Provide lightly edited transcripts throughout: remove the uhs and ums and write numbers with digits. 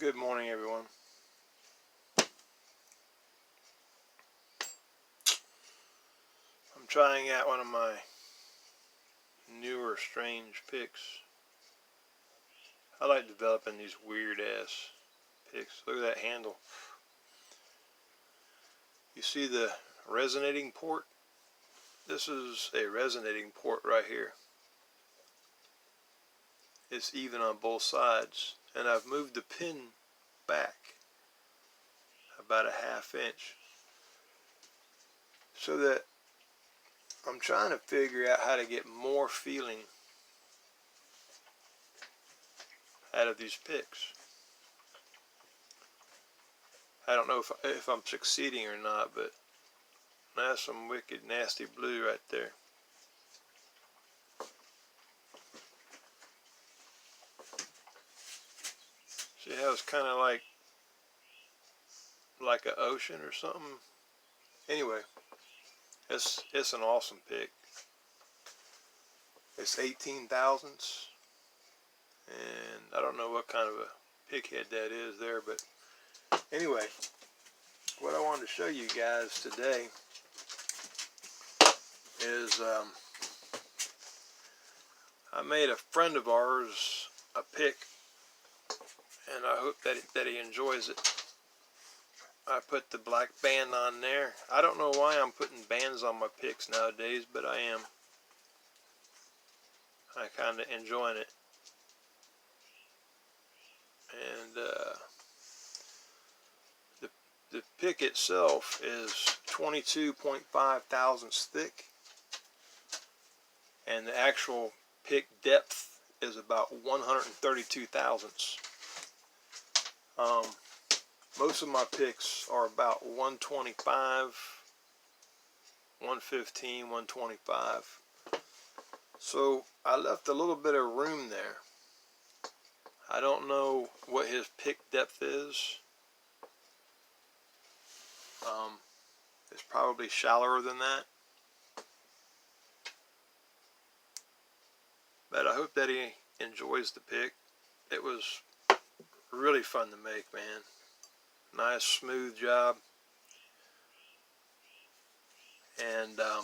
Good morning, everyone. I'm trying out one of my newer strange picks. I like developing these weird ass picks. Look at that handle. You see the resonating port? This is a resonating port right here. It's even on both sides, and I've moved the pin back about a ½ inch so that I'm trying to figure out how to get more feeling out of these picks. I don't know if I'm succeeding or not, but that's some wicked nasty blue right there. See how it's kind of like an ocean or something? Anyway, it's an awesome pick. It's 18 thousandths, and I don't know what kind of a pick head that is there, but anyway, what I wanted to show you guys today is I made a friend of ours a pick, and I hope that he enjoys it. I put the black band on there. I don't know why I'm putting bands on my picks nowadays, but I am. I kind of enjoying it. And the pick itself is 22.5 thousandths thick, and the actual pick depth is about 132 thousandths. Most of my picks are about 125, 115, 125. So I left a little bit of room there. I don't know what his pick depth is. It's probably shallower than that. But I hope that he enjoys the pick. It was really fun to make, man. Nice smooth job. And I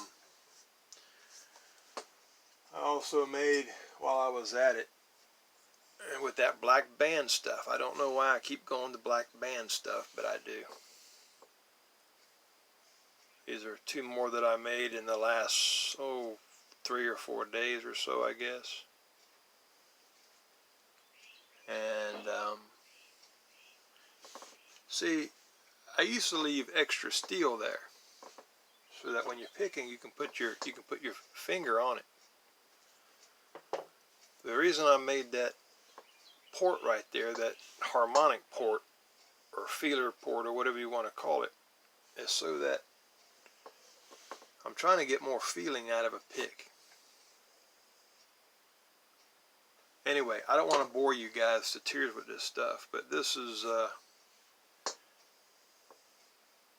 also made, while I was at it, with that black band stuff. I don't know why I keep going to black band stuff, but I do. These are two more that I made in the last 3 or 4 days or so, I guess. And see, I used to leave extra steel there so that when you're picking, you can put your finger on it. The reason I made that port right there, that harmonic port or feeler port or whatever you want to call it, is so that I'm trying to get more feeling out of a pick. Anyway, I don't want to bore you guys to tears with this stuff, but this is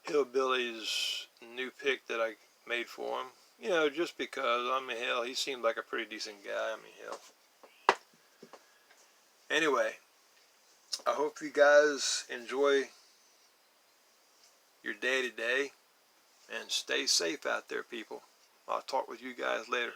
Hillbilly's new pick that I made for him. You know, just because, I mean, hell, he seemed like a pretty decent guy. I mean, hell. Anyway, I hope you guys enjoy your day today, and stay safe out there, people. I'll talk with you guys later.